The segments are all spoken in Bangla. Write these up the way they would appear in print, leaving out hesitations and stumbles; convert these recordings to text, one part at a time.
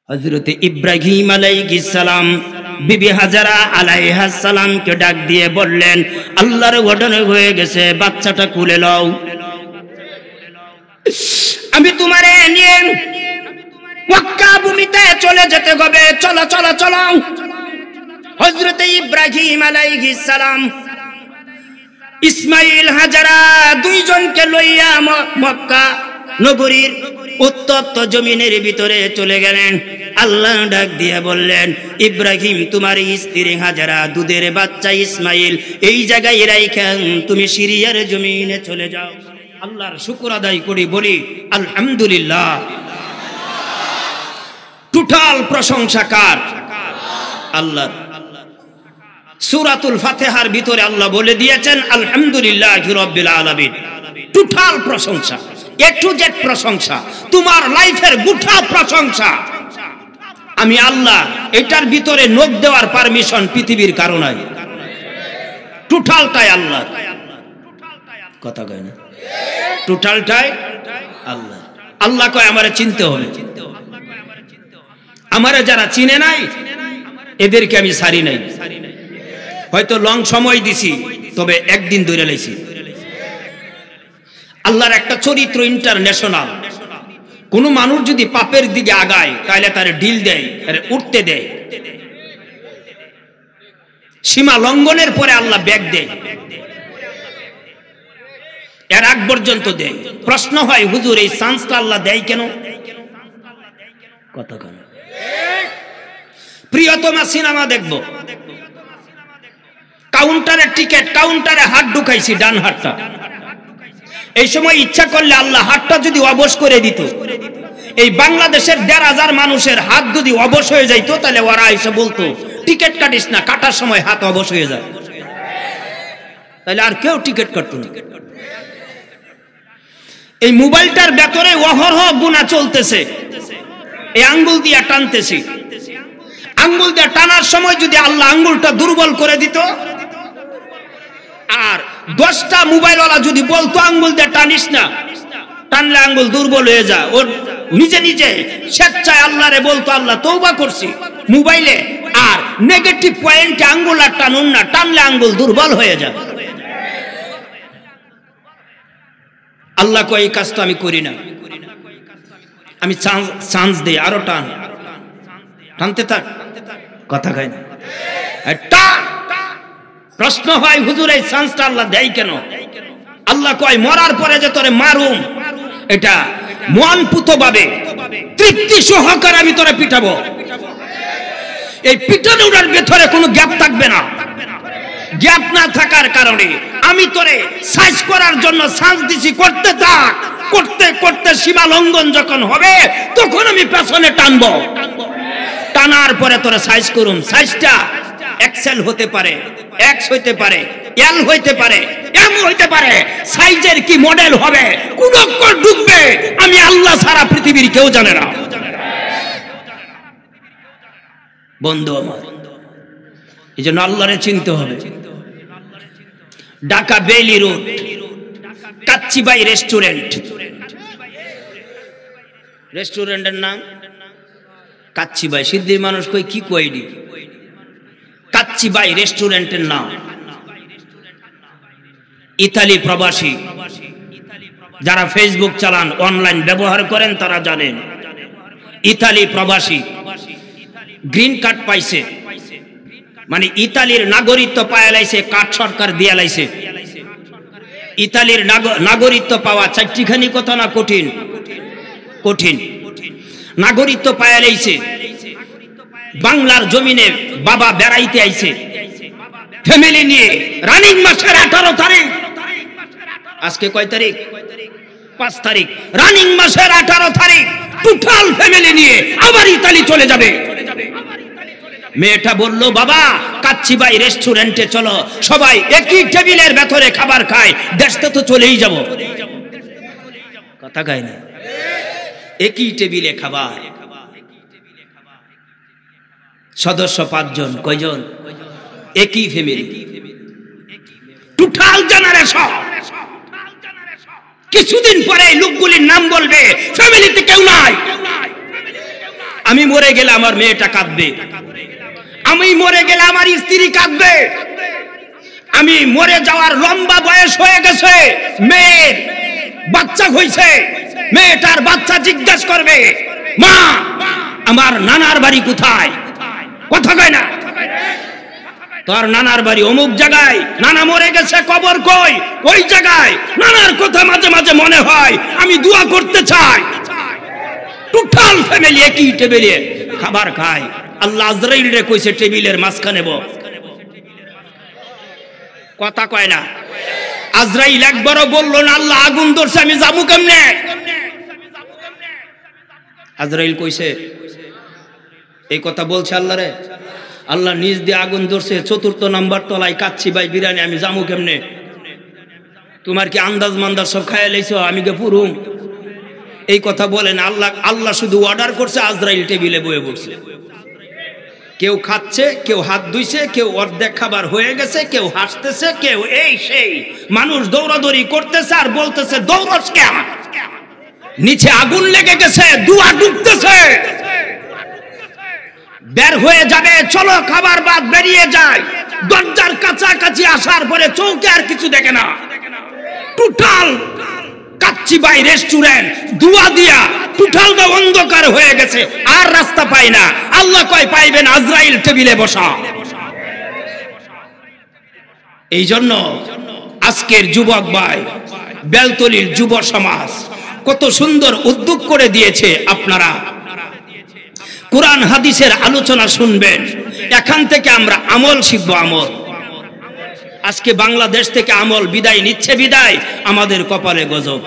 হযরত ইব্রাহিম আলাইহিস সালাম বিবি হাজারা আলাইহাস সালামকে ডাক দিয়ে বললেন, আল্লাহর ওয়াদা হয়ে গেছে, বাচ্চাটা কুলে লও, আমি তোমারে নিয়ে মক্কা ভূমিতে চলে যেতে হবে, চলো চলো চলো। হযরত ইব্রাহিম আলাইহিস সালাম ইসমাইল হাজারা দুইজনকে লইয়া মক্কা নগরীর উত্তপ্ত জমিনের ভিতরে চলে গেলেন। আল্লাহ ডাক দিয়ে বললেন, ইব্রাহিম তোমার স্ত্রী হাজারা দুধের বাচ্চা ইসমাইল এই জায়গায় রাইখা তুমি সিরিয়ার জমিনে চলে যাও। আল্লাহর শুকর আদায় করি, বলি আলহামদুলিল্লাহ। টোটাল প্রশংসা কার? আল্লাহর। সূরাতুল ফাতিহার ভিতরে আল্লাহ বলে দিয়েছেন আলহামদুলিল্লাহি রাব্বিল আলামিন। টোটাল প্রশংসা, এ টু জেড প্রশংসা, তোমার লাইফের গোটা প্রশংসা আমি আল্লাহ। এটার ভিতরে নখ দেওয়ার পারমিশন পৃথিবীর কারো নাই, টোটালটাই আল্লাহ। কথা কয় না? টোটালটাই আল্লাহ। আল্লাহ কয় আমারে চিনতে হবে, আমারে যারা চিনে নাই এদেরকে আমি ছাড়ি নাই। হয়তো লং সময় দিছি, তবে একদিন ধরে লাইছি। আল্লাহর একটা চরিত্র ইন্টারন্যাশনাল। কোন মানুষ যদি পাপের দিকে আগায় তাহলে তার ডিল দেয়, তার উঠতে দেয়। সীমা লঙ্ঘনের পরে আল্লাহ ব্যাগ দেয়, এর আগ পর্যন্ত দেয়। প্রশ্ন হয়, হুজুর এই চান্সটা আল্লাহ দেয় কেন? কথা কেন? প্রিয়তমা সিনেমা দেখবো, কাউন্টারে টিকিট, কাউন্টারে হাত ঢুকাইছি, ডান হাতটা। এই সময় ইচ্ছা করলে আল্লাহ হাতটা যদি অবশ করে দিত, এই বাংলাদেশের ১,৫০০ মানুষের হাত যদি অবশ হয়ে যাইতো, তাহলে ওরা এসে বলতো টিকিট কাটিস না, কাটার সময় হাত অবশ হয়ে যায়, তাহলে আর কেউ টিকিট কাটতো না। এই মোবাইলটার ভেতরে অহরহ গুনাহ চলতেছে, এই আঙ্গুল দিয়ে টানতেছি, আঙ্গুল দিয়ে টানার সময় যদি আল্লাহ আঙ্গুলটা দুর্বল করে দিত, আর 10টা মোবাইলওয়ালা যদি বলতো আঙ্গুল দিয়ে টানিস না, টানলে আঙ্গুল দুর্বল হয়ে যায়, ওর নিজে নিজে স্বেচ্ছায় আল্লাহরে বলতো আল্লাহ তওবা করছি মোবাইলে, আর নেগেটিভ পয়েন্টে আঙ্গুল আর টানুন না, টানলে আঙ্গুল দুর্বল হয়ে যায়। আল্লাহ কয় এই কাজটা আমি করি না, আমি চান্স দেই, আরো টান, টানতে থাক। কথা কয় না? প্রশ্ন হয়, হুজুর এই চান্সটা আল্লাহ দেয় কেন? আল্লাহ কয় মরার পরে যে তোরে মারুম, এটা মনপুত ভাবে তৃপ্তি সহকারে আমি তোরে পিটাবো। এই পিটানোর ভেতরে কোনো গ্যাপ থাকবে না। গ্যাপ না থাকার কারণে আমি তোরে সাইজ করার জন্য চান্স দিছি, করতে থাক। করতে করতে সীমা লঙ্ঘন যখন হবে তখন আমি পেছনে টানবো, টানার পরে তোরে সাইজ করুম। সাইজটা এক্সেল হতে পারে, এক্স হইতে পারে, এল হইতে পারে, এম হইতে পারে। সাইজের কি মডেল হবে, কোন অক্ষর ঢুকবে, আমি আল্লাহ ছাড়া পৃথিবীর কেউ জানে না। বন্ধু আমার, এই জন্য আল্লাহরে চিনতে হবে। ঢাকা বেইলি রোড কাচ্চিবাই রেস্টুরেন্ট, রেস্টুরেন্টের নাম কাচ্চিবাই। সিদ্ধির মানুষ কই কি কইডি, কাচ্চিবাই রেস্টুরেন্টের নাম। ইতালি প্রবাসী যারা ফেসবুক চালান, অনলাইন ব্যবহার করেন, তারা জানেন ইতালি প্রবাসী গ্রিন কার্ড পাইছে, মানে ইতালির নাগরিকত্ব পায়া লাইছে, কার্ড সরকার দিয়া লাইছে। ইতালির নাগরিকত্ব পাওয়া চারটিখানি কথা না, কঠিন কঠিন। নাগরিকত্ব পায়া লাইছে, বাংলার জমিনে বাবা বেড়াইতে আইছে ফ্যামিলি নিয়ে, রানিং মাসের 18 তারিখ, আজকে কয় তারিখ? 5 তারিখ। রানিং মাসের 18 তারিখ টোটাল ফ্যামিলি নিয়ে আবার ইতালি চলে যাবে। মেয়েটা বলল, বাবা কাচ্চিবাই রেস্টুরেন্টে চলো, সবাই একই টেবিলের ভেতরে খাবার খায়, দেশটা তো চলেই যাব। কথা কয় না? একই টেবিলে খাবার, সদস্য 5 জন, কয়জন? একই ফ্যামিলি, টোটাল জেনারেশন। কিছুদিন পরে লোকগুলির নাম বলবে, ফ্যামিলিতে কেউ নাই। আমি মরে গেলে আমার মেয়েটা কাঁদবে, আমি মরে গেলে আমার স্ত্রী কাঁদবে, আমি মরে যাওয়ার লম্বা বয়স হয়ে গেছে, মেয়ের বাচ্চা হইছে, মেয়েটার বাচ্চা জিজ্ঞাসা করবে মা আমার নানার বাড়ি কোথায়? কথা কয় না, তোর নানার বাড়ি অমুক জায়গায়, নানা মরে গেছে, কবর কই? ওই জায়গায়। নানার কথা মাঝে মাঝে মনে হয়, আমি দোয়া করতে চাই। টোটাল ফ্যামিলি একই টেবিলে খাবার খায়। আল্লাহ আজরাইল রে কইছে টেবিলের মাঝখানে বস। কথা কয় না। আজরাইল একবারও বললো না আল্লাহ আগুন ধরছে আমি যাবো কেমনে? আজরাইল কইছে এই কথা বলছে আল্লাহ রে, আল্লাহ নিজ দিয়ে আগুন ধরছে, ৪র্থ নাম্বার তলায় কাচ্ছি ভাই বিরিয়ানি, আমি যাবো কেমনে? তোমার কি আন্দাজ মান্দাজ সব খাইয়া লাইছ, আমি কে পুরুম? এই কথা বলেন। আল্লাহ আল্লাহ শুধু অর্ডার করছে, আজরাইল টেবিলে বয়ে বসছে। কেউ খাচ্ছে, কেউ হাত ধুইছে, কেউ অর্ধেক খাবার হয়ে গেছে, কেউ হাসতেছে, কেউ এই সেই। মানুষ দৌড়াদৌড়ি করতেছে আর বলতেছে দৌড়স কেন? নিচে আগুন লেগে গেছে, দুয়া ডুবতেছে, বের হয়ে যাবে, চলো খাবার বাদ বেরিয়ে যায়। দরজার কাছাকাছি আসার পরে চৌকে আর কিছু দেখে না, টোটাল কাচ্চি বাই রেস্টুরেন্ট দুয়া দিয়া টোটাল অন্ধকার হয়ে গেছে, আর রাস্তা পায় না। আল্লাহ কয় পাইবেন আজরাইল টেবিলে বসা। এই জন্য আজকের যুবক ভাই, বেলতলির যুব সমাজ কত সুন্দর উদ্যোগ করে দিয়েছে। আপনারা কোরআন হাদিসের আলোচনা শুনবেন, এখান থেকে আমরা আমল শিখবো। আমল আজকে বাংলাদেশ থেকে আমল বিদায় নিচ্ছে, বিদায় আমাদের কপালে গজব।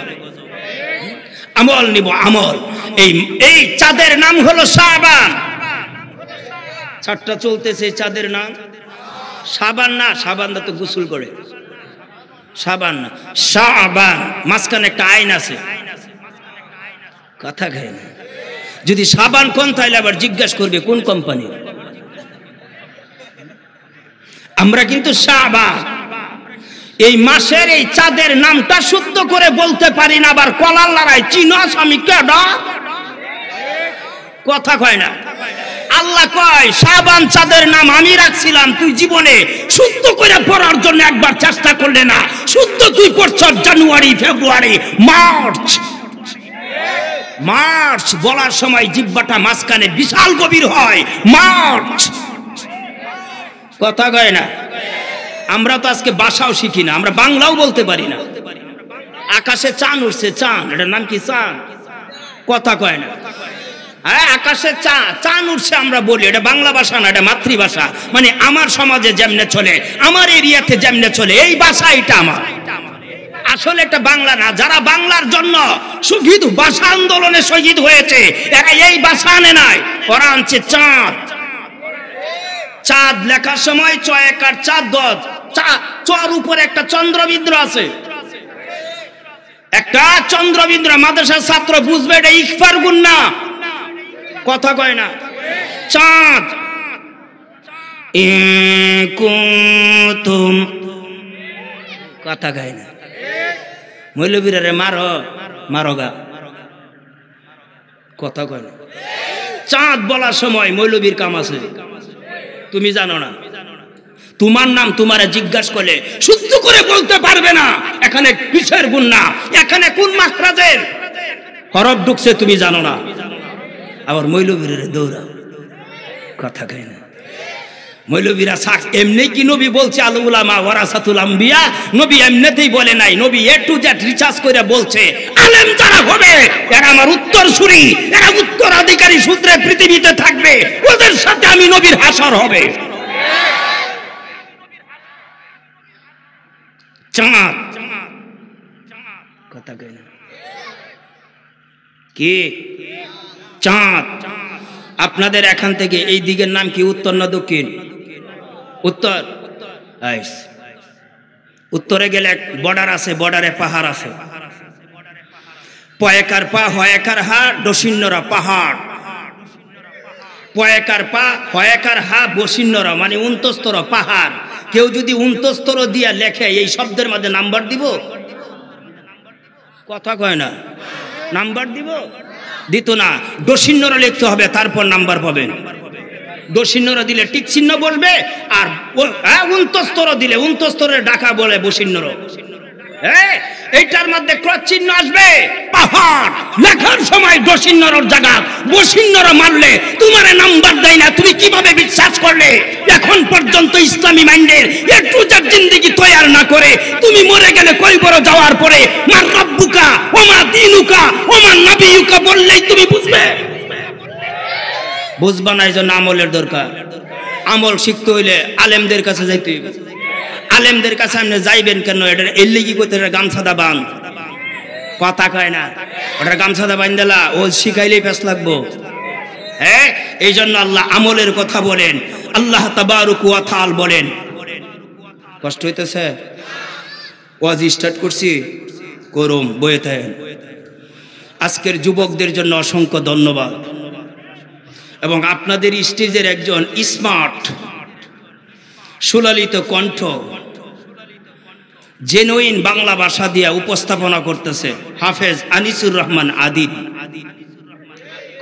আমল নিব, আমল। এই চাঁদের নাম হলো শাবান। চারটা চলতেছে, চাঁদের নাম শাবান না, শাবান তো গোসল করে, শাবান না, শাবান। মাঝখানে একটা আইন আছে, কথা খায় না। যদি সাবান কোন তাইলে আবার জিজ্ঞাসা করবে কোন কোম্পানি। আমরা কিন্তু শাবান এই মাসের এই চাঁদের নামটা শুদ্ধ করে বলতে পারি না, আবার কলার লড়াই চিনস আমি কেডা, কথা কয় না। আল্লাহ কয় শাবান চাঁদের নাম আমি রাখছিলাম, তুই জীবনে শুদ্ধ করে পড়ার জন্য একবার চেষ্টা করলে না। শুদ্ধ তুই পড়ছ জানুয়ারি, ফেব্রুয়ারি, মার্চ। মার্চ বলার সময় জিহ্বাটা মাঝখানে বিশাল গভীর হয়, মার্চ, কথা কয় না। আমরা তো আজকে ভাষাও শিখি না, আমরা বাংলাও বলতে পারি না। আকাশে চাঁদ উঠছে, চাঁদ, এটার নাম কি? চাঁদ, কথা কয় না। হ্যাঁ, আকাশে চাঁদ উঠছে আমরা বলি, এটা বাংলা ভাষা না, এটা মাতৃভাষা। মানে আমার সমাজে যেমনে চলে, আমার এরিয়াতে যেমনে চলে, এই ভাষা এটা আমার। আসলে এটা বাংলা না। যারা বাংলার জন্য শহীদ, ভাষা আন্দোলনে শহীদ হয়েছে, এরা এই ভাষা আনে নাই, ওরা আনছে চাঁদ। চাঁদ লেখার সময় চয়েকার চাঁদ দজ, চর উপরে একটা চন্দ্রবিন্দু আছে, একটা চন্দ্রবিন্দু। মাদ্রাসার ছাত্র বুঝবে এটা ইকফার গুণ না, কথা কয় না। চাঁদ কুতুম, কথা কয় না। মৌলবীরে মারো, মারোগা, কথা কয় না। চাঁদ বলার সময় মৌলবীর কাম আছে, তুমি জানো না। তোমার নাম তোমারে জিজ্ঞাসা করলে শুদ্ধ করে বলতে পারবে না, এখানে কিসের গুণ না, এখানে কোন মাখরাজের হরফ ঢুকছে তুমি জানো না, আবার মৌলবীরে দৌড়াও, কথা কয় না। মৌলবীরা সাক এমনি কি নবী বলছে আল উলামা ওয়ারাসাতুল আম্বিয়া, নবী এমনিতেই বলে নাই। নবী এ টু জেড রিসার্চ করে বলছে আলেম যারা হবে এরা আমার উত্তরসূরি, এরা উত্তরাধিকারী সূত্রে পৃথিবীতে থাকবে, ওদের সাথে আমি নবীর হাসর হবে। চাঁদ, কথা কই না কি? চাঁদ। আপনাদের এখান থেকে এই দিকের নাম কি, উত্তর না দক্ষিণ? উত্তর। উত্তরে গেলে বর্ডার আছে, বর্ডারে পাহাড় আছে, পয়েকার পা হয়েকার হা ডসিন্নরা পাহাড়, পয়েকার পা হয়েকার হা বসিন্নরা মানে 69 পাহাড়। কেউ যদি 69 দিয়া লেখে এই শব্দের মধ্যে নাম্বার দিব, কথা কয় না, নাম্বার দিব দিত না, দোষিন্নরা লিখতে হবে, তারপর নাম্বার পাবেন। দোষিন্নরা দিলে টিক চিহ্ন বলবে, আর উন্তস্তর দিলে উন্তস্তরের ডাকা বলে বসিন্নর। এইটার মধ্যে ক্রস চিহ্ন আসবে, পাহাড় লেখার সময় দোষিন্নর জায়গা বসিন্নর মারলে তোমার নাম্বার দেয় না। তুমি কিভাবে বিশ্বাস করলে? এখন পর্যন্ত ইসলামী মাইন্ডের একটু জিন্দেগি তৈয়ার না করে তুমি মরে গেলে কই বড় যাওয়ার পরে মার রব্বুকা ওমা দিনুকা ওমা নবিয়ুকা বললেই তুমি বুঝবে। বুঝবা না, এই জন্য আমলের দরকার। আমল শিখতে হইলে আলেমদের কাছে যাইতে হইবে। আলেমদের কাছে আপনি যাইবেন কেন? এটা এলে কি করতে, গামছাদা বান কথা কয় না, ওটা গামছাদা বান দিলা ও শিখাইলেই পেছ লাগবো। হ্যাঁ, এই জন্য আল্লাহ আমলের কথা বলেন, আল্লাহ তাবারক ওয়া তাআলা বলেন। কষ্ট হইতেছে? ওয়াজ স্টার্ট করছি, করুম বয়ে থাকেন। আজকের যুবকদের জন্য অসংখ্য ধন্যবাদ, এবং আপনাদের স্টেজের একজন স্মার্ট সুললিত কণ্ঠ জেনুইন বাংলা ভাষা দিয়ে উপস্থাপনা করতেছে হাফেজ আনিসুর রহমান আদিল।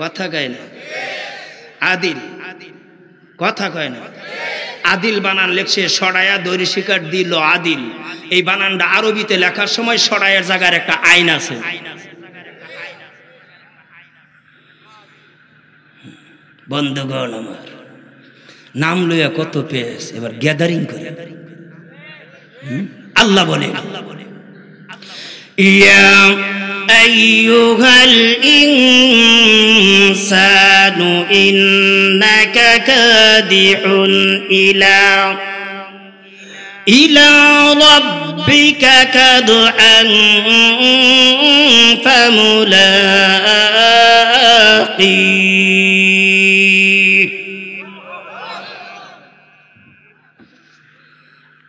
কথা কয় না আদিল, কথা কয় না আদিল। বানান লেখছে সরায়া দৈরি শিকার দিল আদিল। এই বানানটা আরবিতে লেখার সময় সরায়ের জায়গার একটা আইন আছে। বন্ধুগণ আমার, নাম লইয়া কত পেস, এবার গ্যাদারিং করে। আল্লাহ বলে, ইয়া আইয়ুহাল ইনসানু ইন্নাকা কাদিহুন ইলা রাব্বিকা কাদআন ফামুলাকি।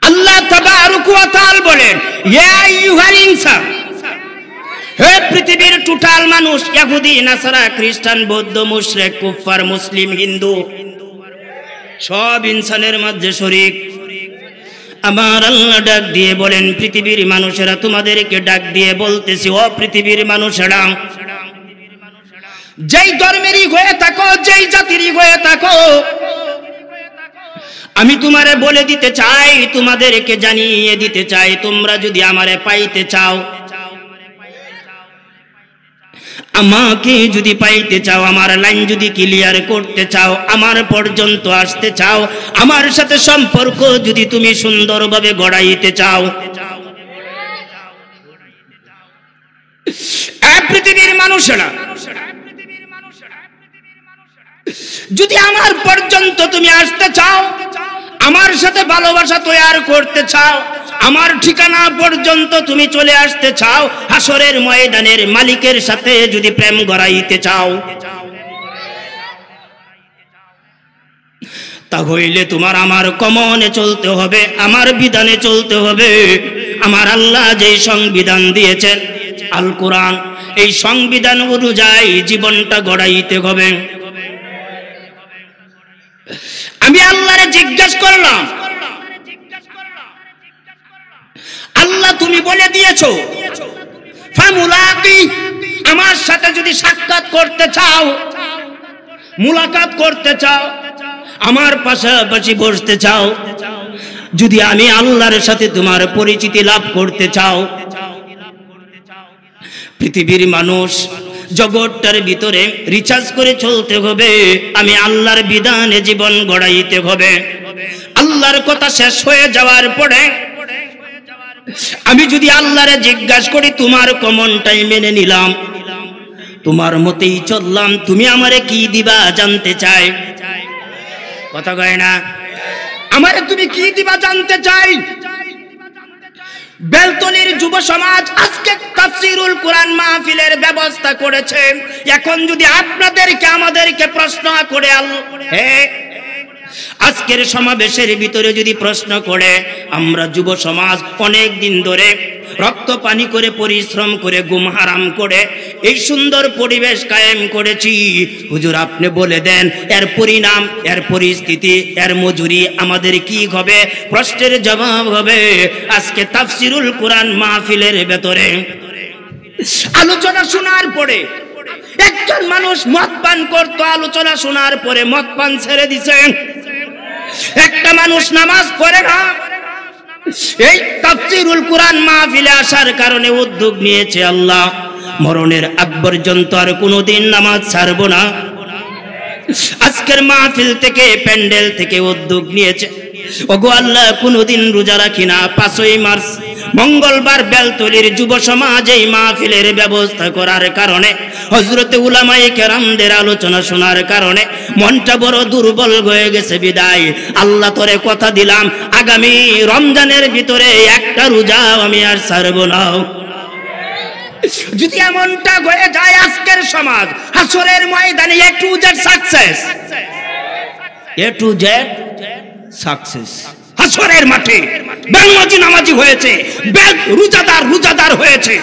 আল্লাহ তাবারক ওয়া তাআলা বলেন, ইয়া আইয়ুহাল ইনসান, হে পৃথিবীর টোটাল মানুষ, ইহুদি নাসারা খ্রিস্টান বৌদ্ধ মুশরিক কুফার মুসলিম হিন্দু সব ইনসানের মধ্যে শরীক। আমার আল্লাহ ডাক দিয়ে বলেন, পৃথিবীর মানুষেরা তোমাদেরকে ডাক দিয়ে বলতেছি, ও পৃথিবীর মানুষেরা, যেই ধর্মেরই হয়ে থাকো, যেই জাতিরই হয়ে থাকো, আমি তোমারে বলে দিতে চাই, তোমাদেরকে জানিয়ে দিতে চাই, তোমরা যদি আমারে পাইতে চাও, আমাকে যদি পাইতে চাও, আমার লাইন যদি ক্লিয়ার করতে চাও, আমার পর্যন্ত আসতে চাও, আমার সাথে সম্পর্ক যদি তুমি সুন্দরভাবে গড়াইতে চাও, পৃথিবীর মানুষেরা, যদি আমার পর্যন্ত তুমি আসতে চাও, আমার সাথে ভালোবাসা তৈরি করতে চাও, আমার ঠিকানা পর্যন্ত তুমি চলে আসতে চাও, হাসরের ময়দানের মালিকের সাথে যদি প্রেম গড়াইতে চাও, তাহলে তোমার আমার কমনে চলতে হবে, আমার বিধানে চলতে হবে। আমার আল্লাহ যে সংবিধান দিয়েছেন আল কোরআন, এই সংবিধান অনুযায়ী জীবনটা গড়াইতে হবে। আমি আল্লাহরে জিজ্ঞাসা করলাম, আল্লাহ তুমি বলে দিয়েছো ফামুলাকি, আমার সাথে যদি সাক্ষাৎ করতে চাও, মুলাকাত করতে চাও, আমার পাশাপাশি বসতে চাও, যদি আমি আল্লাহর সাথে তোমার পরিচিতি লাভ করতে চাও, পৃথিবীর মানুষ জগৎটার ভিতরে রিচার্জ করে চলতে হবে, আমি আল্লাহর বিধানে জীবন গড়াইতে হবে। আল্লাহর কথা শেষ হয়ে যাওয়ার পরে আমি যদি আল্লাহরে জিজ্ঞাসা করি, তোমার কমনটাই মেনে নিলাম, তোমার মতেই চললাম, তুমি আমারে কি দিবা জানতে চাই। কথা কয় না, আমারে তুমি কি দিবা জানতে চাই। বেলতলির যুব সমাজ আজকে তাফসীরুল কোরআন মাহফিলের ব্যবস্থা করেছে। এখন যদি আপনাদেরকে আমাদেরকে প্রশ্ন করে, আজকের সমাবেশের ভিতরে যদি প্রশ্ন করে, আমরা যুব সমাজ অনেক দিন ধরে রক্ত পানি করে পরিশ্রম করে ঘুম হারাম করে এই সুন্দর পরিবেশ কায়েম করেছি, হুজুর আপনি বলে দেন এর পরিণাম, এর পরিস্থিতি, এর মজুরি আমাদের কি হবে? প্রশ্নের জবাব হবে আজকে তাফসীরুল কোরআন মাহফিলের ভেতরে। আলোচনা শোনার পরে একজন মানুষ মদ পান করতো, আলোচনা শোনার পরে মদ পান ছেড়ে দিছে। একটা মানুষ নামাজ পড়ে না, এই তাফসীরুল কুরআন মাহফিলে আসার কারণে উদ্যোগ নিয়েছে, আল্লাহ মরণের আগ পর্যন্ত আর কোনোদিন নামাজ ছাড়বো না। আজকের মাহফিল থেকে, প্যান্ডেল থেকে উদ্যোগ নিয়েছে, ওগো আল্লাহ কোনোদিন রোজা রাখি না, 5ই মার্চ মঙ্গলবার বেলতলির যুব সমাজ এই মাহফিলের ব্যবস্থা করার কারণে, হযরতে উলামায়ে কেরামদের আলোচনা শোনার কারণে মনটা বড় দুর্বল হয়ে গেছে। বিদায় আল্লাহ তোরে কথা দিলাম, আগামী রমজানের ভিতরে একটা রোজা আমি আর ছাড়বো না। যদি এমনটা হয়ে যায়, আজকের সমাজ হাসরের ময়দানে এ to Z success, A to Z success. হাসরের মাঠে বেনামাজি নামাজি হয়েছে, রোজাদার হয়েছে,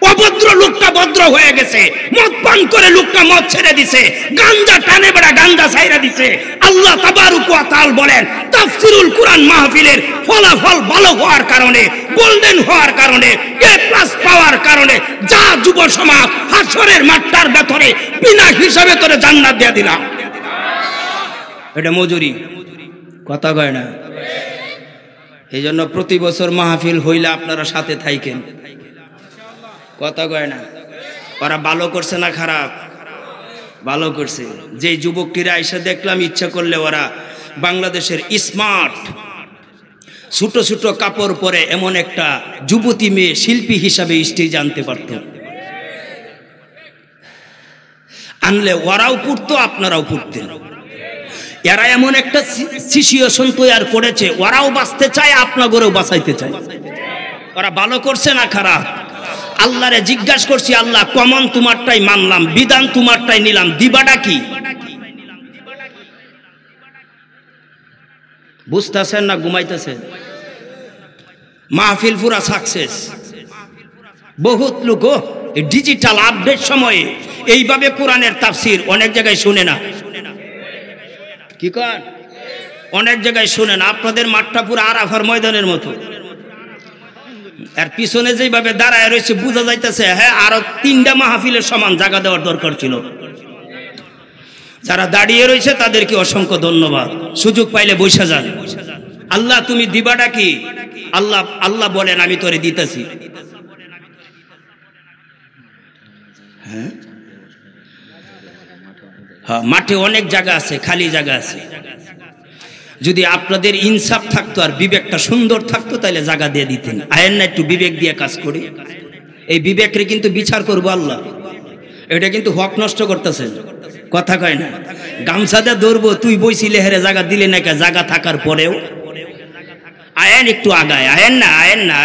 অভদ্র লোকটা ভদ্র হয়ে গেছে, মদ পান করে লোকটা মদ ছেড়ে দিছে, গাঞ্জা টানে বেড়া গাঞ্জা ছাইরা দিছে। আল্লাহ তাবারক ওয়া তাআলা বলেন, তাফসীরুল কুরআন মাহফিলের ফলাফল ভালো হওয়ার কারণে, গোল্ডেন হওয়ার কারণে, এ প্লাস পাওয়ার কারণে যা যুব সমাজ হাসরের মাঠটার ভেতরে বিনা হিসাবে তোরে জান্নাত দিয়ে দিলাম। এটা মজুরি, কথা কয় না। এই জন্য প্রতি বছর মাহফিল হইলে আপনারা সাথে থাকেন, কথা কয় না। ওরা ভালো করছে না খারাপ? ভালো করছে। যে যুবকটিরা এসে দেখলাম, ইচ্ছা করলে ওরা বাংলাদেশের স্মার্ট ছোট ছোট কাপড় পরে এমন একটা যুবতী মেয়ে শিল্পী হিসাবে স্টেজ আনতে পারত, আনলে ওরাও পড়তো, আপনারাও পড়তেন। এরা এমন একটা সিচুয়েশন তৈরি করেছে, ওরাও বাঁচতে চায়, আপনাদেরও বাঁচাইতে চায়। ওরা ভালো করছে না খারাপ? আল্লাহরে জিজ্ঞাসা করছি, আল্লাহ কমন তোমারটাই মানলাম, বিধান তোমারটাই নিলাম, দিবাটা কি? বুঝতেছেন না ঘুমাইতেছেন? মাহফিল পুরা সাকসেস। বহুত লোক ডিজিটাল আপডেট সময়ে এইভাবে কোরআনের তাফসীর অনেক জায়গায় শুনে না। কি কর? অনেক জায়গায় শুনে না। আপনাদের মাঠটা পুরো আরাফার ময়দানের মতো, আর পিছনে যেভাবে দাঁড়ায় রয়েছে বোঝা যাইতেছে হ্যাঁ আরো 3টা মাহফিলের সমান জায়গা দেওয়ার দরকার ছিল। যারা দাঁড়িয়ে রয়েছে তাদেরকে অসংখ্য ধন্যবাদ। সুযোগ পাইলে বসে যান। আল্লাহ তুমি দিবাটা কি? আল্লাহ বলেন আমি তোরে দিতেছি। হ্যাঁ, মাঠে অনেক জায়গা আছে, খালি জায়গা আছে। যদি আপনাদের ইনসাফ থাকতো আর বিবেকটা সুন্দর থাকতো তাহলে জায়গা দিয়ে দিতেন। আয়েন না একটু বিবেক দিয়ে কাজ করি। এই বিবেকরে কিন্তু বিচার করবো আল্লাহ। এটা কিন্তু হক নষ্ট করতেছেন, কথা কয় না। গামছা দিয়ে ধরবো, তুই বইছিলে হেরে জায়গা দিলে না কে? জায়গা থাকার পরেও আয়েন একটু আগায়, আয়েন না, আয়েন না,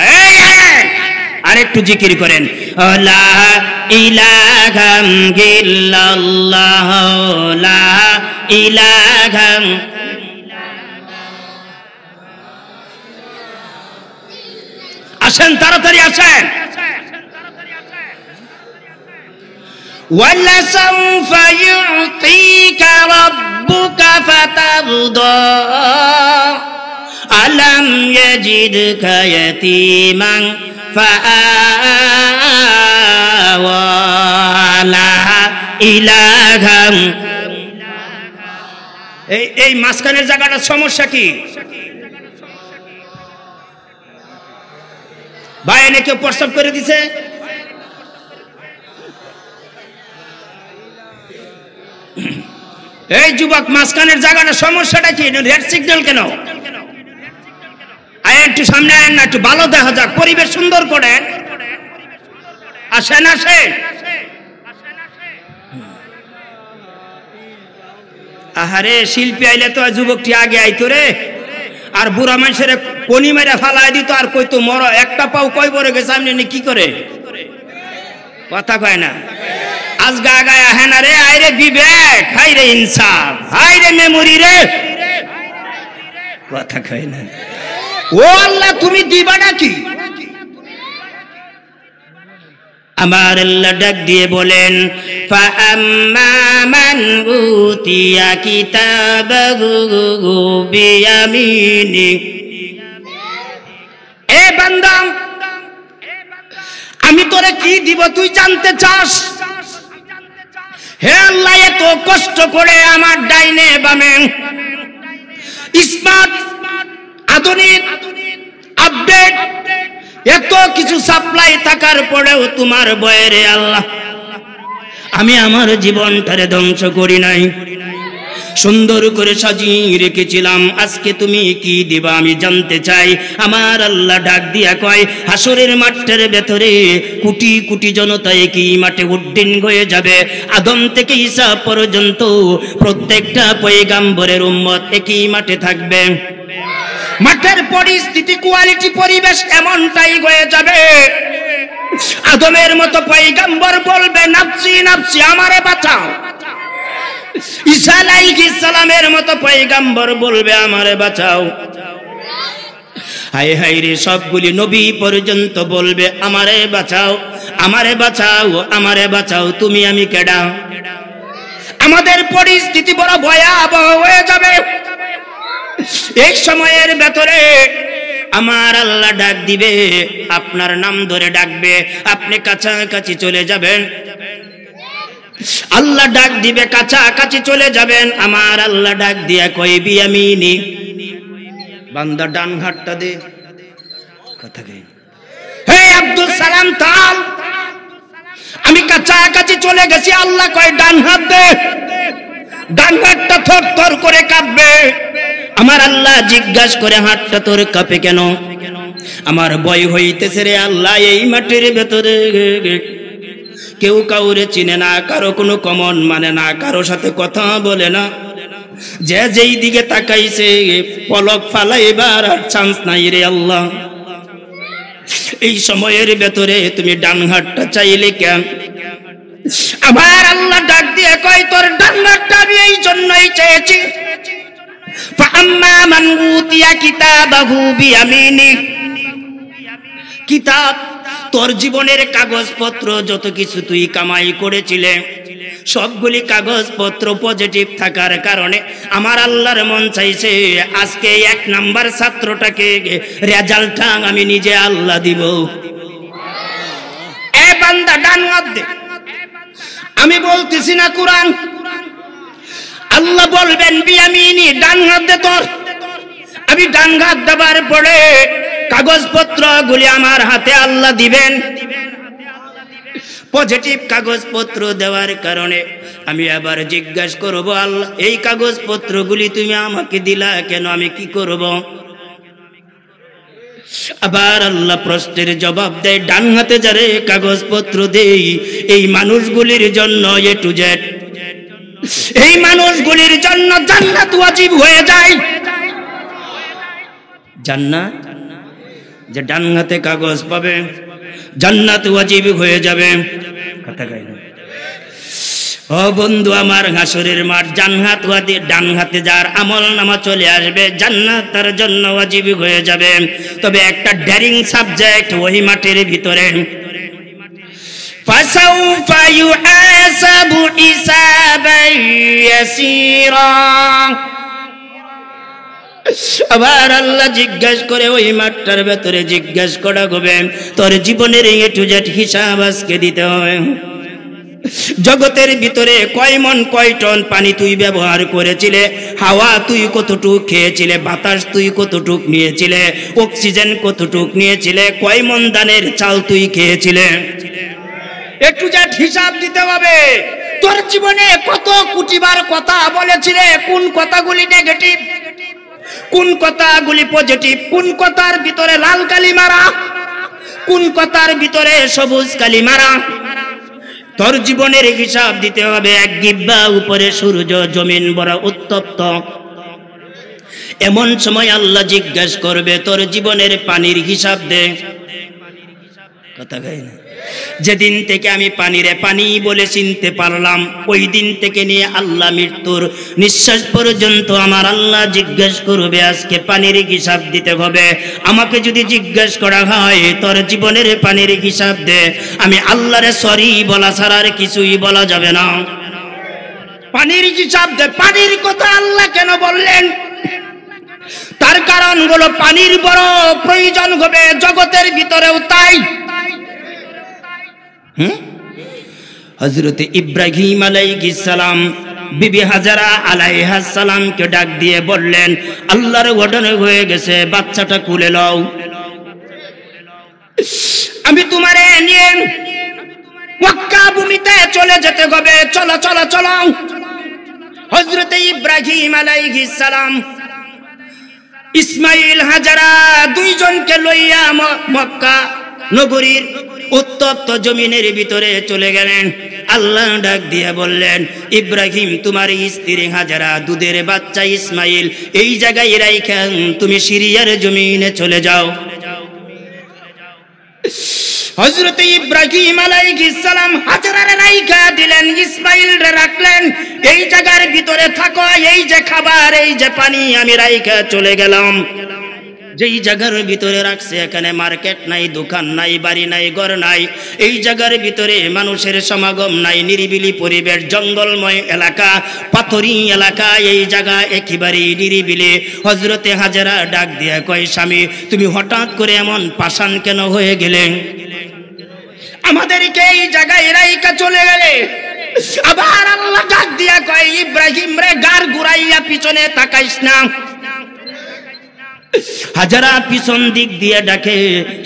আর একটু জিকির করেন। লা ইলাহা ইল্লাল্লাহ, লা ইলাহা। আসেন তাড়াতাড়ি আসেন। ওয়ালা সাউফা ইউতিকা রাব্বুকা ফাতারদা আলাম ইয়াজিদকা ইয়াতীমান ফাআওয়া লা ইলাহা। এই মাঝখানের জায়গাটার সমস্যা কি ভাই? এনে কেউ প্রস্তাব করে দিছে? এই যুবক, মাঝখানের জায়গাটার সমস্যাটা কি? রেড সিগন্যাল কেন? একটু সামনে আয়েন না, একটু ভালো দেখা যাক, পরিবেশ সুন্দর করেন। আসেন আসেন। আহারে শিল্পী আইলে তো যুবকটি আগে আইতো রে, আর বুড়া মানুষের কোনি মেরে ফালাই দিত, আর কইতো মর, একটা পাও কই পরে গেছে সামনে কি করে? কথা কয় না। আজ গা গায় আহে না রে। আইরে বিবেক, হাইরে ইনসাফ, হাইরে মেমোরি রে, কথা কয় না। ও আল্লাহ তুমি দিবাটা কি? আমার আল্লাহ ডাক দিয়ে বলেন, ফাআম্মা মান উতিয়া কিতাবাহু বিয়ামিনি। এ বান্দা, আমি তোরে কি দিব তুই জানতে চাস? হে আল্লাহ, এত কষ্ট করে আমার ডাইনে বামে স্মার্ট আধুনিক আপডেট এত কিছু সাপ্লাই থাকার পরেও তোমার ভয়ে রে আল্লাহ আমি আমার জীবনটারে ধ্বংস করি নাই, সুন্দর করে সাজিয়ে রেখেছিলাম। আজকে তুমি কি দিবা আমি জানতে চাই। আমার আল্লাহ ডাক দিয়া কয়, হাসরের মাঠের ভেতরে কোটি কোটি জনতা একই মাঠে উড্ডীন হয়ে যাবে। আদম থেকে ঈসা পর্যন্ত প্রত্যেকটা পয়গাম্বরের উম্মত একই মাঠে থাকবে। মাঠের পরিস্থিতি, কোয়ালিটি, পরিবেশ এমনটাই হয়ে যাবে, আদমের মতো পয়গাম্বর বলবে নাফসি নাফসি আমারে বাঁচাও, ঈসা আলাইহিস সালামের মতো পয়গাম্বর বলবে আমারে বাঁচাও। হায় হায় রে, সবগুলি নবী পর্যন্ত বলবে আমারে বাঁচাও, আমারে বাঁচাও, আমারে বাঁচাও, তুমি আমি কেডা। আমাদের পরিস্থিতি বড় ভয়াবহ হয়ে যাবে। এই সময়ের ভেতরে আমার আল্লাহ ডাক দিবে, আপনার নাম ধরে ডাকবে, আপনি কাছাকাছি চলে যাবেন। আল্লাহ ডাক দিবে, কাছাকাছি চলে যাবেন। আমার আল্লাহ ডাক দিয়া কইবি আমিনি, বান্দা ডান হাতটা দে। কথা কই, হে আব্দুল সালাম তাল, আমি কাছাকাছি চলে গেছি। আল্লাহ কয় ডান হাত দে। ডান হাতটা থর থর করে কাঁপবে। আমার আল্লাহ জিজ্ঞাসা করে, হাতটা তোর কাঁপে কেন? আমার ভয় হইতেছে রে আল্লাহ, এই মাঠের ভেতরে কেউ কাউরে চিনে না, কারো কোনো কমন মানে না, কারো সাথে কথা বলে না, যে যেই দিকে তাকাইছে পলক ফালাইবার আর চান্স নাই রে আল্লাহ। এই সময়ের ভেতরে তুমি ডান হাতটা চাইলে কেন? আমার আল্লাহ ডাক দিয়ে কয়, তোর ডান হাতটা আমি এই জন্যই চেয়েছি, ফাআম্মা মান উতিয়া কিতাবাহু বিয়ামিনি, কিতাব তোর জীবনের কাগজপত্র যত কিছু তুই কামাই করেছিলে সবগুলি কাগজপত্র পজিটিভ থাকার কারণে আমার আল্লাহর মন চাইছে আজকে 1 নাম্বার ছাত্রটাকে রেজাল্টটা আমি নিজে আল্লাহ দিব। এ বান্দা ডান হাত দে। আমি বলতেছি না কুরআন, আল্লাহ বলবেন বিয়ামিনি, ডান হাত দে তোর। আমি ডান হাত দেবার পরে কাগজপত্র গুলি আমার হাতে আল্লাহ দিবেন। পজিটিভ কাগজপত্র দেওয়ার কারণে আমি আবার জিজ্ঞাসা করব, আল্লাহ এই কাগজপত্রগুলি তুমি আমাকে দিলা কেন, আমি কি করব? আবার আল্লাহ প্রশ্নের জবাব দেয়, ডান হাতে যারে কাগজপত্র দেই এই মানুষগুলির জন্য এ টু জেড, এই মানুষগুলির জন্য জান্নাত ওয়াজিব হয়ে যায়। জান্নাত যে ডান হাতে কাগজ পাবে জান্নাত ওয়াজিব হয়ে যাবে। কথা কই না? ও বন্ধু আমার, হাসরের মাঠ জান্নাত ওয়াজিব, ডান হাতে যার আমল নামা চলে আসবে জান্নাত তার জন্য ওয়াজিব হয়ে যাবে। তবে একটা ড্যারিং সাবজেক্ট ওই মাঠের ভিতরে, ফাসাউফা ইউহাসাবু হিসাবান ইয়াসীরা। আবার আল্লাহ জিজ্ঞাসা করে, ওই মাঠটার ভেতরে জিজ্ঞাসা করা হবে তোর জীবনের এ টু জেড হিসাব আজকে দিতে হবে। জগতের ভিতরে কয় মন কয় টন পানি তুই ব্যবহার করেছিলে, হাওয়া তুই কতটুক খেয়েছিলে, বাতাস তুই কতটুক নিয়েছিলে, অক্সিজেন কতটুক নিয়েছিলে, কয় মন ধানের চাল তুই খেয়েছিলে, এ টু জেড হিসাব দিতে হবে। তোর জীবনে কত কোটিবার কথা বলেছিলে, কোন কথাগুলি নেগেটিভ, কোন কথাগুলি পজিটিভ, কোন কথার ভিতরে লাল কালি মারা, কোন কথার ভিতরে সবুজ কালি মারা। তোর জীবনের হিসাব দিতে হবে। এক গিব্বা উপরে সূর্য, জমিন বড় উত্তপ্ত। এমন সময় আল্লাহ জিজ্ঞাসা করবে, তোর জীবনের পানির হিসাব দে। কথা কই না? যেদিন থেকে আমি পানিরে পানি বলে চিনতে পারলাম ওই দিন থেকে নিয়ে আল্লাহ মৃত্যুর নিঃশ্বাস পর্যন্ত আমার আল্লাহ জিজ্ঞাসা করবে, আজকে পানির হিসাব দিতে হবে। আমাকে যদি জিজ্ঞাসা করা হয় তোর জীবনের পানির হিসাব দে, আমি আল্লাহরে সরি বলা ছাড়া আর কিছুই বলা যাবে না। পানির হিসাব দে। পানির কথা আল্লাহ কেন বললেন? তার কারণ হলো পানির বড় প্রয়োজন হবে জগতের ভিতরেও তাই। হযরত ইব্রাহিম আলাইহিস সালাম বিবি হাজারা আলাইহিস সালামকে ডাক দিয়ে বললেন, আল্লাহর অর্ডার হয়ে গেছে, বাচ্চাটা কুলে লও, আমি তোমারে নিয়ে মক্কা ভূমিতে চলে যেতে হবে, চলো চলো চলো। হযরত ইব্রাহিম আলাইহিস সালাম ইসমাইল হাজারা দুইজনকে লইয়া মক্কা নগরীর উত্তপ্ত জমিনের ভিতরে চলে গেলেন। আল্লাহ ডাক দিয়ে বললেন, ইব্রাহিম তোমার স্ত্রী হাজারা দুধের বাচ্চা ইসমাইল এই জায়গায় রাইখা তুমি সিরিয়ার জমিনে চলে যাও। হযরত ইব্রাহিম আলাইহিস সালাম হাজারারে রাইখা দিলেন, ইসমাইলরে রাখলেন, এই জায়গার ভিতরে থাকো, এই যে খাবার এই যে পানি আমি রাইখা চলে গেলাম। যেই জায়গার ভিতরে রাখছে এখানে মার্কেট নাই, দোকান নাই, বাড়ি নাই, ঘর নাই, এই জায়গার ভিতরে মানুষের সমাগম নাই, নিরিবিলি পরিবেশ, জঙ্গলময় এলাকা, পাথরি এলাকা, এই জায়গা একেবারে নিরিবিলি। হযরতে হাজারা ডাক দিয়া কয়, স্বামী তুমি হঠাৎ করে এমন পাষাণ কেন হয়ে গেলে? আমাদেরকে এই জায়গায় রাইখা চলে গেলে। আবার আল্লাহ ডাক দিয়া কয়, ইব্রাহিম রে গার ঘুরাইয়া পিছনে তাকাইস না। হাজারা পিছন দিক দিয়ে ডাকে,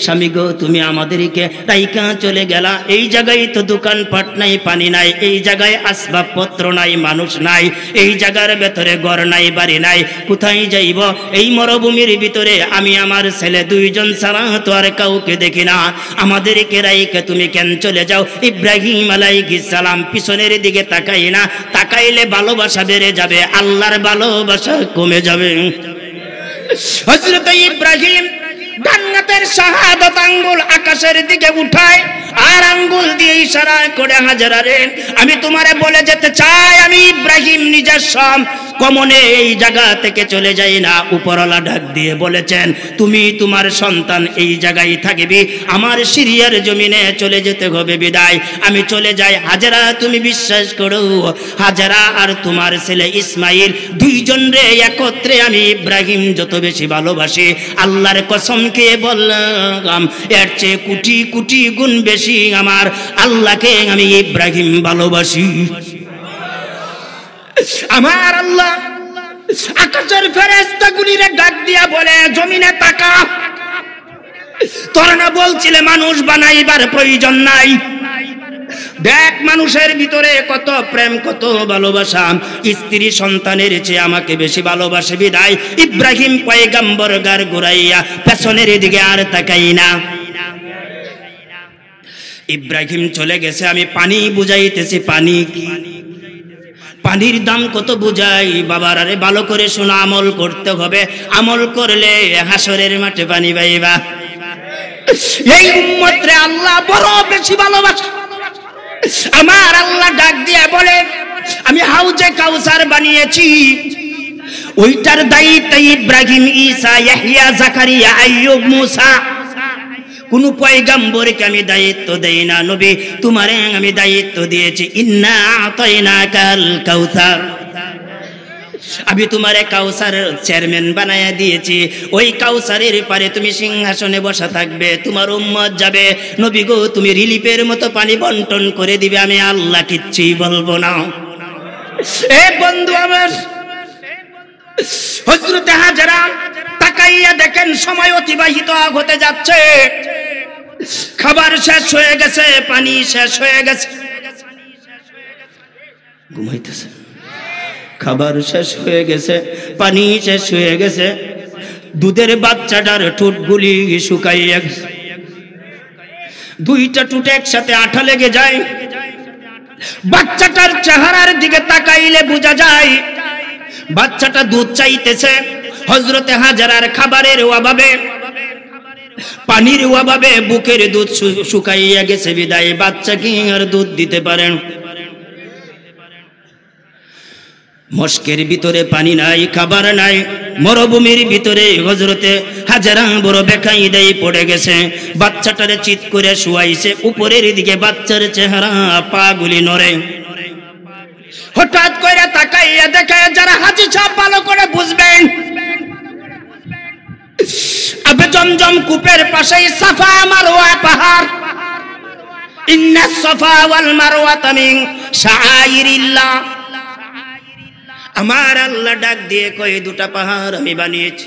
স্বামী গো তুমি আমাদেরকে রাইখা চলে গেলা, এই জায়গায় তো দোকানপাট নাই, পানি নাই, এই জায়গায় আসবাবপত্র নাই, মানুষ নাই, এই জায়গার ভেতরে ঘর নাই, বাড়ি নাই, কোথায় যাইব? এই মরুভূমির ভিতরে আমি আমার ছেলে দুইজন ছাড়া তো আর কাউকে দেখি না, আমাদেরকে রাইখা তুমি কেন চলে যাও? ইব্রাহিম আলাইহিস সালাম পিছনের দিকে তাকাই না, তাকাইলে ভালোবাসা বেড়ে যাবে, আল্লাহর ভালোবাসা কমে যাবে। হযরত ইব্রাহিম জান্নাতের শাহাদাত আঙ্গুল আকাশের দিকে উঠায় আর আঙ্গুল দিয়ে ইশারা করে, হাজারা রে আমি তোমারে বলে যেতে চাই, আমি ইব্রাহিম নিজের কমনে এই জায়গা থেকে চলে যাই না। উপরওয়ালা ডাক দিয়ে বলেছেন, তুমি তোমার সন্তান এই জায়গায় থাকবি, আমার সিরিয়ার জমিনে চলে যেতে হবে, বিদায় আমি চলে যাই। হাজারা তুমি বিশ্বাস করো, হাজারা আর তোমার ছেলে ইসমাইল দুইজন রে একত্রে আমি ইব্রাহিম যত বেশি ভালোবাসি, আল্লাহর কসম খেয়ে বললাম এর চেয়ে কোটি কোটি গুণ বেশি আমার আল্লাহকে আমি ইব্রাহিম ভালোবাসি। আমার আল্লাহ আকাশের ফেরেশতাগুলিরে ডাক দিয়া বলে, জমিনে তাকা, তোরা না বলছিলে মানুষ বানাইবার প্রয়োজন নাই? দেখ মানুষের ভিতরে কত প্রেম, কত ভালোবাসা, স্ত্রী সন্তানের চেয়ে আমাকে বেশি ভালোবাসে, বিদায় ইব্রাহিম পয়গম্বর গার ঘুরাইয়া পেছনের দিকে আর তাকাই না। ইব্রাহিম চলে গেছে, আমি পানি বুঝাইতেছি, পানি কি, পানির দাম কত বুঝাই বাবার, আরে ভালো করে শোনা, আমল করতে হবে, আমল করলে হাসরের মাঠে পানি পাইবা। এই উম্মতরে আল্লাহ বড় বেশি ভালোবাসে। আমার আল্লাহ ডাক দিয়ে বলে, আমি হাউজে কাউসার বানিয়েছি, ওইটার দায়িত্ব ইব্রাহিম, ঈসা, ইয়াহইয়া, জাকারিয়া, আইয়ুব, মুসা, কোন পয়গম্বরকে আমি দায়িত্ব দেই না। নবী তোমারে আমি দায়িত্ব দিয়েছি, ইন্না আতাইনাকাল কাউসার, আমি তোমারে কাউসার চেয়ারম্যান বানায়া দিয়েছি, ওই কাউসারের পারে তুমি সিংহাসনে বসা থাকবে, তোমার উম্মত যাবে, নবী গো তুমি রিলিফের মতো পানি বন্টন করে দিবে, আমি আল্লাহ কিচ্ছুই বলবো না। এ বন্ধু আমার, হযরত হাজারা তাকাইয়া দেখেন সময় অতিবাহিত হতে যাচ্ছে, খাবার শেষ হয়ে গেছে, পানি শেষ হয়ে গেছে, ঘুমাইতেছে, খাবার শেষ হয়ে গেছে, পানি শেষ হয়ে গেছে, দুধের বাচ্চাটার ঠোঁটগুলি শুকাইয়া গেছে, দুইটা ঠোঁট একসাথে আঠা লেগে যায়, বাচ্চাটার চেহারার দিকে তাকাইলে বোঝা যায় বাচ্চাটা দুধ চাইতেছে। হযরতে হাজারার খাবারের অভাবে, পানির অভাবে বুকের দুধ শুকাইয়া গেছে, বিদায় বাচ্চাকে আর দুধ দিতে পারেন। মস্কের ভিতরে পানি নাই, খাবার নাই, মরুভূমির ভিতরে হযরতে হাজারা বড় বেকায়দায় পড়ে গেছে, বাচ্চাটারে চিৎ করে শুয়াইছে, উপরের দিকে বাচ্চার চেহারা, পা গুলি নড়ে। হঠাৎ করে তাকাইয়া দেখে, যারা হাজী সাহেব ভালো করে বুঝবেন, আবে জমজম কূপের পাশেই সাফা মারওয়া পাহাড়, ইন্নাস সাফা ওয়াল মারওয়াতা মিন শাআইরিল্লাহ। আমার আল্লাহ ডাক দিয়ে কয় দুটা পাহাড় আমি বানিয়েছি,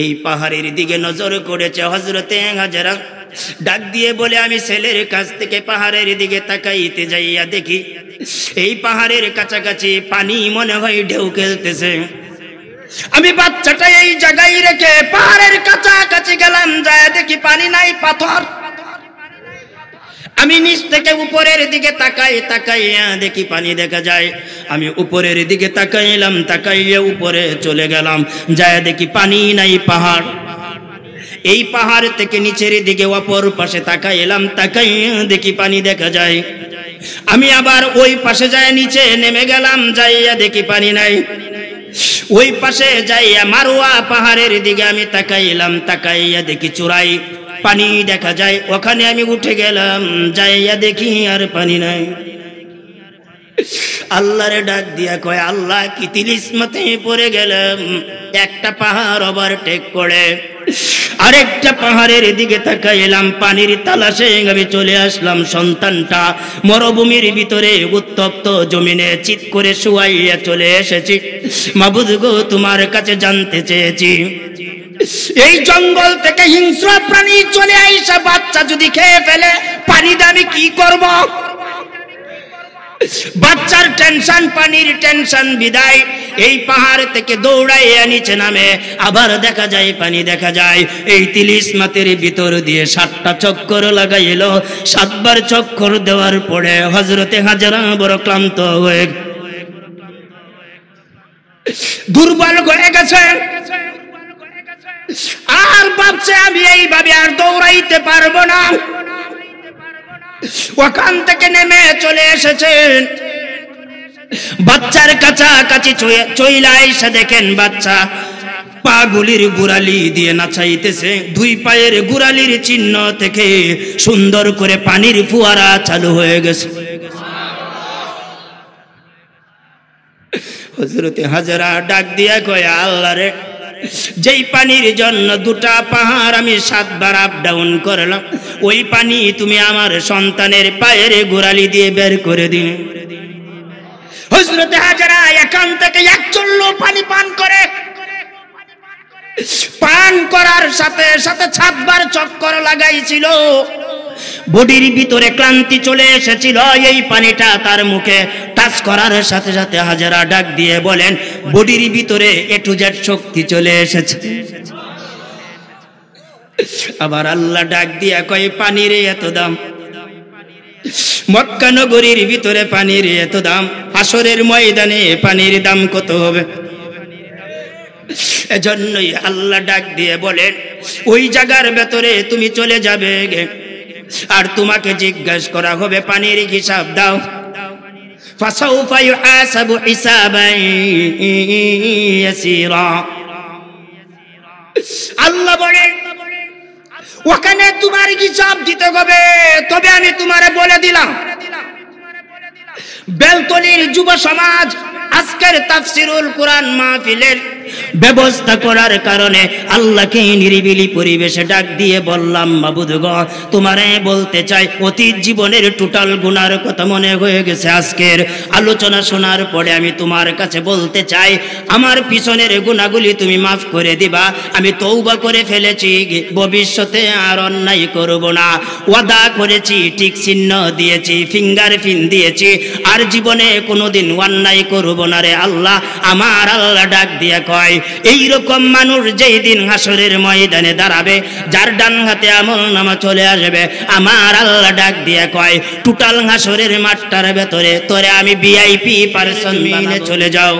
এই পাহাড়ের দিকে নজর করেছে হযরতে হাজেরা। ডাক দিয়ে বলে আমি ছেলের কাছ থেকে পাহাড়ের দিকে তাকাইতে যাইয়া দেখি এই পাহাড়ের কাছাকাছি পানি মনে হয় ঢেউ খেলতেছে। আমি বাচ্চাটা এই জায়গায় রেখে পাহাড়ের কাছাকাছি গেলাম, যায় দেখি পানি নাই, পাথর। আমি নিচ থেকে উপরের দিকে তাকাইয়া দেখি পানি দেখা যায়। আমি উপরের দিকে তাকাইলাম, তাকাইয়া উপরে চলে গেলাম, যায় দেখি পানি নাই, পাহাড়। এই পাহাড় থেকে নিচের দিকে অপর পাশে তাকাইলাম, তাকাইয়া দেখি পানি দেখা যায়। আমি আবার ওই পাশে যায় নিচে নেমে গেলাম, যাইয়া দেখি পানি নাই। ওই পাশে যাইয়া মারওয়া পাহাড়ের দিকে আমি তাকাইলাম, তাকাইয়া দেখি চূড়ায় পানি দেখা যায়। ওখানে আমি উঠে গেলাম, যাইয়া দেখি আর পানি নাই। আল্লাহরে ডাক দিয়া কয় আল্লাহ কি তিলিস্মাতে পড়ে গেলাম। একটা পাহাড় ওভারটেক করে আরেকটা পাহাড়ের দিকে তাকাইলাম, পানির তালাশে আমি চলে আসলাম। সন্তানটা মরুভূমির ভিতরে উত্তপ্ত জমিনে চিৎ করে শুয়াইয়া চলে এসেছি। মাবুদ গো, তোমার কাছে জানতে চেয়েছি এই জঙ্গল থেকে হিংস্র প্রাণী চলে আইসা বাচ্চা যদি খেয়ে ফেলে পানি দিয়ে আমি কি করব? বাচ্চার টেনশন, পানির টেনশন বিদায় এই পাহাড় থেকে দৌড়াইয়া নিচে নামে। আবার দেখা যায় পানি দেখা যায়। এই তিলিস্মাতের ভিতর দিয়ে 7টা চক্কর লাগাইল। 7বার চক্কর দেওয়ার পরে হযরতে হাজেরা বড় ক্লান্ত হয়ে দুর্বল হয়ে গেছে। আর ভাবছে আমি এইভাবে আর দৌড়াইতে পারবো না। ওখান থেকে নেমে চলে এসেছেন বাচ্চার কাছাকাছি চইলা এসে দেখেন বাচ্চা পাগুলির গোড়ালি দিয়ে নাচাইতেছে। 2 পায়ের গোড়ালির চিহ্ন থেকে সুন্দর করে পানির ফোয়ারা চালু হয়ে গেছে। হযরতে হাজেরা ডাক দিয়া কয় আল্লাহ রে, যেই পানির জন্য 2টা পাহাড় আমি 7 বার আপ ডাউন করলাম, ওই পানি তুমি আমার সন্তানের পায়ের গোড়ালি দিয়ে বের করে দিলে। হযরতে হাজেরা এখান থেকে 1 চুল্লু পানি পান করে। পান করার সাথে সাথে 7 বার চক্কর লাগাইছিল। বডির ভিতরে ক্লান্তি চলে এসেছিল। এই পানিটা তার মুখে টাচ করার সাথে সাথে হাজেরা ডাক দিয়ে বলেন বডির ভিতরে A to Z শক্তি চলে এসেছে। আবার আল্লাহ ডাক দিয়া কয় পানির এত দাম, মক্কা নগরীর ভিতরে পানির এত দাম, হাসরের ময়দানে পানির দাম কত হবে? এজন্যই আল্লাহ ডাক দিয়ে বলেন ওই জায়গার ভেতরে তুমি চলে যাবে আর তোমাকে জিজ্ঞাসা করা হবে পানির হিসাব দাও। ফাসাউফা ইউহাসাবু হিসাবান ইয়াসীরা। আল্লাহ বলেন ওখানে তোমার হিসাব দিতে হবে। তবে আমি তোমারে বলে দিলাম, বেলতলির যুব সমাজ আজকের তাফসিরুল কোরআন মাহফিলের ব্যবস্থা করার কারণে আল্লাহকে নিরিবিলি পরিবেশে ডাক দিয়ে বললাম মাবুদ গো, তোমারে বলতে চাই অতীত জীবনের টোটাল গুনার কথা মনে হয়ে গেছে। আজকের আলোচনা শোনার পরে আমি তোমার কাছে বলতে চাই আমার পিছনের গুনাহগুলি তুমি মাফ করে দিবা। আমি তওবা করে ফেলেছি, ভবিষ্যতে আর অন্যায় করব না। ওয়াদা করেছি, টিক চিহ্ন দিয়েছি, ফিঙ্গার প্রিন্ট দিয়েছি, আর জীবনে কোনোদিন অন্যায় করব না রে আল্লাহ। আমার আল্লাহ ডাক দিয়ে কয় এইরকম মানুষ যেই দিন হাসরের ময়দানে দাঁড়াবে, যার ডান হাতে আমলনামা চলে আসবে, আমার আল্লাহ ডাক দিয়ে কয় টোটাল হাসরের মাঠটার ভেতরে তোরে আমি VIP পারসন নিয়ে চলে যাও।